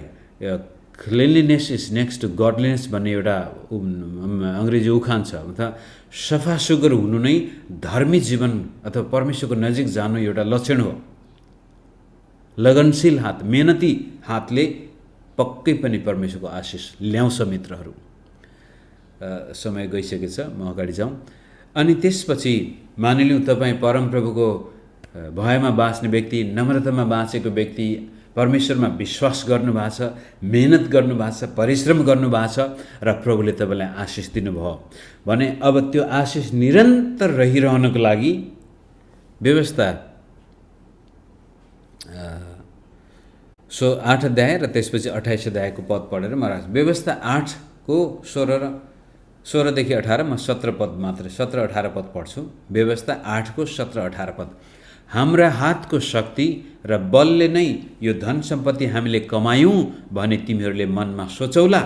क्लिनलीनेस इज नेक्स्ट टु गडलीनेस भन्ने एउटा अङ्ग्रेजी उखान छ। अर्थात् सफा सुग्घर हुनु नै धर्मी जीवन अथवा परमेश्वरको नजिक जानु एउटा लक्षण हो। लगनशील हात, मेहनती हातले पक्कै पनि परमेश्वरको आशिष ल्याउँछ। मित्रहरू, समय गइसकेछ, म अगाडि जाउँ। अनि त्यसपछि मानिलिउँ तपाईँ परमप्रभुको भयमा बाँच्ने व्यक्ति, नम्रतामा बाँचेको व्यक्ति, परमेश्वरमा विश्वास गर्नुभएको छ, मेहनत गर्नुभएको छ, परिश्रम गर्नुभएको छ र प्रभुले तपाईँलाई आशिष दिनुभयो भने अब त्यो आशिष निरन्तर रहिरहनको लागि व्यवस्था 8 अध्याय र त्यसपछि 28 अध्यायको पद पढेर म राख्छु। व्यवस्था 8 को 16 देखि 18, म 17 पद मात्रै 17-18 पद पढ्छु। व्यवस्था 8 को 17-18 पद। हाम्रा हातको शक्ति र बलले नै यो धन सम्पत्ति हामीले कमायौँ भने तिमीहरूले मनमा सोचौला,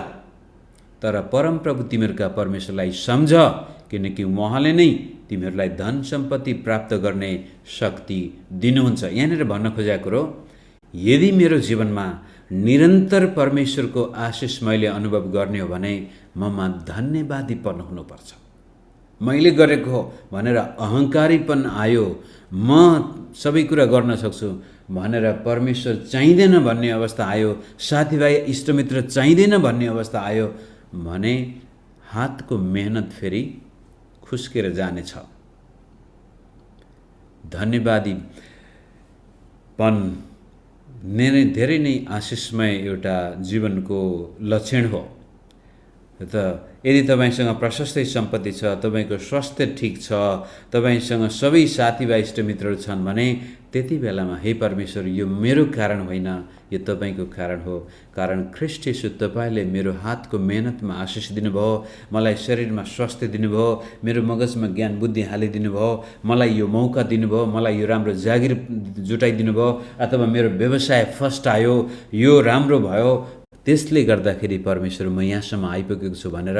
तर परमप्रभु तिमीहरूका परमेश्वरलाई सम्झ, किनकि उहाँले नै तिमीहरूलाई धन सम्पत्ति प्राप्त गर्ने शक्ति दिनुहुन्छ। यहाँनिर भन्न खोजेको कुरो, यदि मेरो जीवनमा निरन्तर परमेश्वरको आशिष मैले अनुभव गर्ने हो भने ममा धन्यवादीपन हुनुपर्छ। मैले गरेको हो भनेर अहङ्कारीपन आयो, म सबै कुरा गर्न सक्छु भनेर परमेश्वर चाहिँदैन भन्ने अवस्था आयो, साथीभाइ इष्टमित्र चाहिँदैन भन्ने अवस्था आयो भने हातको मेहनत फेरि खुस्केर जानेछ। धन्यवादीपन धेरै नै आशिषमय एउटा जीवनको लक्षण हो। त यदि तपाईसँग प्रशस्तै सम्पत्ति छ, तपाईको स्वास्थ्य ठिक छ, तपाईसँग सबै साथीभाइ इष्टमित्रहरू छन् भने त्यति बेलामा हे परमेश्वर, यो मेरो कारण होइन, यो तपाईको कारण हो। कारण ख्रीष्ट येशू तपाईले मेरो हातको मेहनतमा आशिष दिनुभयो, मलाई शरीरमा स्वास्थ्य दिनुभयो, मेरो मगजमा ज्ञान बुद्धि हालिदिनु भयो, मलाई यो मौका दिनुभयो, मलाई यो राम्रो जागिर जुटाइदिनु भयो, अथवा मेरो व्यवसाय फर्स्ट आयो, यो राम्रो भयो। त्यसले गर्दाखेरि परमेश्वर म यहाँसम्म आइपुगेको छु भनेर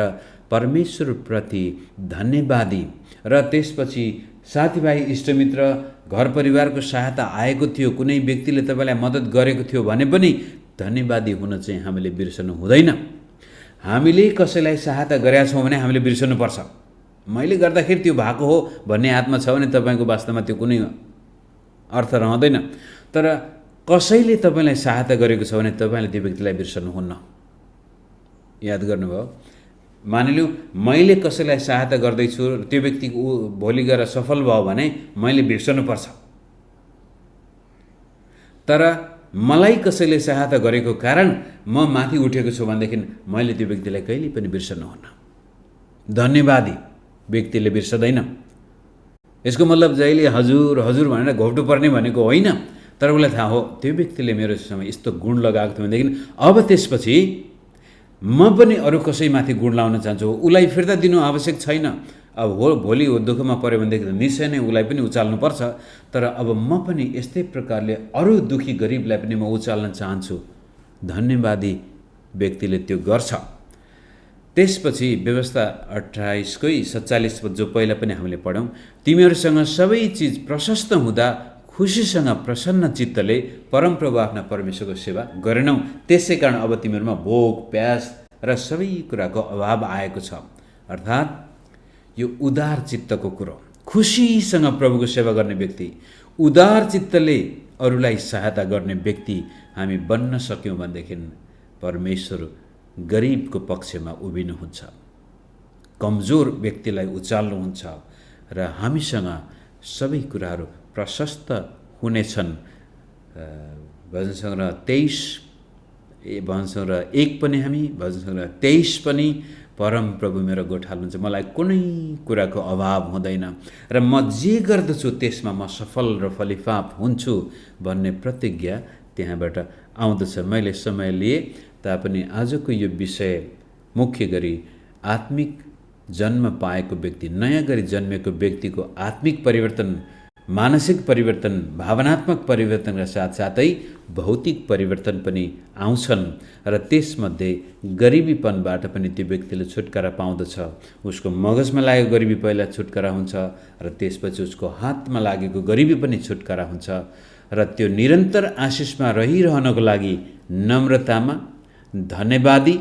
परमेश्वरप्रति धन्यवादी र त्यसपछि साथीभाइ इष्टमित्र घर परिवारको सहायता आएको थियो, कुनै व्यक्तिले तपाईँलाई मद्दत गरेको थियो भने पनि धन्यवादी हुन चाहिँ हामीले बिर्सनु हुँदैन। हामीले कसैलाई सहायता गरेका छौँ भने हामीले बिर्सनुपर्छ। मैले गर्दाखेरि त्यो भएको हो भन्ने आत्मा छ भने तपाईँको वास्तवमा त्यो कुनै अर्थ रहँदैन। तर कसैले तपाईँलाई सहायता गरेको छ भने तपाईँले त्यो व्यक्तिलाई बिर्सनुहुन्न। याद गर्नुभयो? मानिलिउँ मैले कसैलाई सहायता गर्दैछु, त्यो व्यक्ति भोलि गएर सफल भयो भने मैले बिर्सनुपर्छ। तर मलाई कसैले सहायता गरेको कारण म माथि उठेको छु भनेदेखि मैले त्यो व्यक्तिलाई कहिले पनि बिर्सनुहुन्न। धन्यवादी व्यक्तिले बिर्सदैन। यसको मतलब जहिले हजुर हजुर भनेर घोप्टो पर्ने भनेको होइन, तर उसलाई थाहा हो त्यो व्यक्तिले मेरो समय यस्तो गुण लगाएको थियो भनेदेखि अब त्यसपछि म पनि अरू कसैमाथि गुण लाउन चाहन्छु। उसलाई फिर्ता दिनु आवश्यक छैन। अब भोलि दुःखमा पऱ्यो भनेदेखि निश्चय नै उसलाई पनि उचाल्नुपर्छ। तर अब म पनि यस्तै प्रकारले अरू दुःखी गरिबलाई पनि म उचाल्न चाहन्छु। धन्यवादी व्यक्तिले त्यो गर्छ। त्यसपछि व्यवस्था 28:47 जो पहिला पनि हामीले पढ्यौँ, तिमीहरूसँग सबै चिज प्रशस्त हुँदा खुसीसँग प्रसन्न चित्तले परमप्रभु आफ्ना परमेश्वरको सेवा गरेनौ। त्यसै कारण अब तिमीहरूमा भोक प्यास र सबै कुराको अभाव आएको छ। अर्थात् यो उदार चित्तको कुरो, खुसीसँग प्रभुको सेवा गर्ने व्यक्ति, उदार चित्तले अरूलाई सहायता गर्ने व्यक्ति हामी बन्न सक्यौँ भनेदेखि परमेश्वर गरिबको पक्षमा उभिनुहुन्छ, कमजोर व्यक्तिलाई उचाल्नुहुन्छ र हामीसँग सबै कुराहरू प्रशस्त हुनेछन्। भजन सङ्ग्रह 23 भजन सङ्ग्रह 1 पनि हामी भजन सङ्ग्रह 23 पनि परम प्रभु मेरो गोठालो हुनुहुन्छ, मलाई कुनै कुराको अभाव हुँदैन र म जे गर्दछु त्यसमा म सफल र फलिफाप हुन्छु भन्ने प्रतिज्ञा त्यहाँबाट आउँदछ। मैले समय लिए तापनि आजको यो विषय मुख्य गरी आत्मिक जन्म पाएको व्यक्ति, नयाँ गरी जन्मेको व्यक्तिको आत्मिक परिवर्तन, मानसिक परिवर्तन, भावनात्मक परिवर्तनका साथसाथै भौतिक परिवर्तन पनि आउँछन् र त्यसमध्ये गरिबीपनबाट पनि त्यो व्यक्तिले छुटकारा पाउँदछ। उसको मगजमा लागेको गरिबी पहिला छुटकारा हुन्छ र त्यसपछि उसको हातमा लागेको गरिबी पनि छुटकारा हुन्छ र त्यो निरन्तर आशिषमा रहिरहनको लागि नम्रतामा, धन्यवादी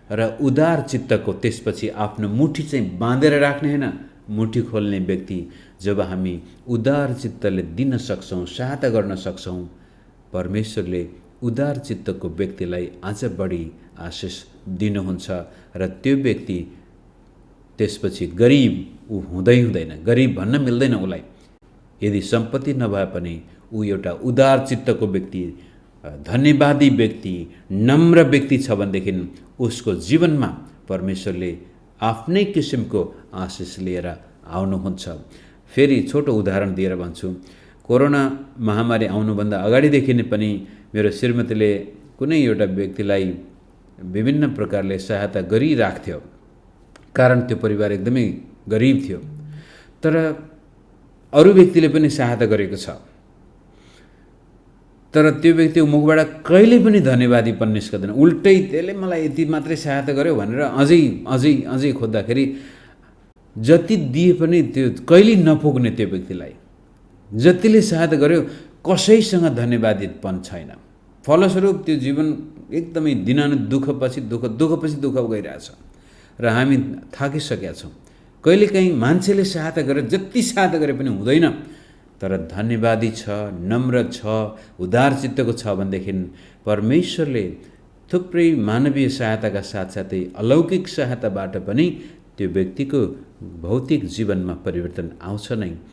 र उदार चित्तको, त्यसपछि आफ्नो मुठी चाहिँ बाँधेर राख्ने होइन, मुठी खोल्ने व्यक्ति। जब हामी उदार चित्तले दिन सक्छौँ, सहायता गर्न सक्छौँ, परमेश्वरले उदार चित्तको व्यक्तिलाई अझ बढी आशिष दिनुहुन्छ र त्यो व्यक्ति त्यसपछि गरिब ऊ हुँदैन, गरिब भन्न मिल्दैन उसलाई। यदि सम्पत्ति नभए पनि ऊ एउटा उदार चित्तको व्यक्ति, धन्यवादी व्यक्ति, नम्र व्यक्ति छ भनेदेखि उसको जीवनमा परमेश्वरले आफ्नै किसिमको आशिष लिएर आउनुहुन्छ। फेरि छोटो उदाहरण दिएर भन्छु। कोरोना महामारी आउनुभन्दा अगाडिदेखि नै पनि मेरो श्रीमतीले कुनै एउटा व्यक्तिलाई विभिन्न प्रकारले सहायता गरिराख्थ्यो, कारण त्यो परिवार एकदमै गरिब थियो। तर अरू व्यक्तिले पनि सहायता गरेको छ, तर त्यो व्यक्तिको मुखबाट कहिले पनि धन्यवादीपन निस्कदैन। उल्टै त्यसले मलाई यति मात्रै सहायता गर्यो भनेर अझै खोज्दाखेरि जति दिए पनि त्यो कहिले नपुग्ने त्यो व्यक्तिलाई। जतिले सहायता गर्यो कसैसँग धन्यवादीपन छैन। फलस्वरूप त्यो जीवन एकदमै दिनानुदिन दुःखपछि दुःख गइरहेछ र हामी थाकिसकेका छौँ। कहिलेकाहीँ मान्छेले सहायता गरेर जति सहायता गरे पनि हुँदैन, तर धन्यवादी छ, नम्र छ, उदारचित्तको छ भनेदेखि परमेश्वरले थुप्रै मानवीय सहायताका साथसाथै अलौकिक सहायताबाट पनि त्यो व्यक्तिको भौतिक जीवनमा परिवर्तन आउँछ नै।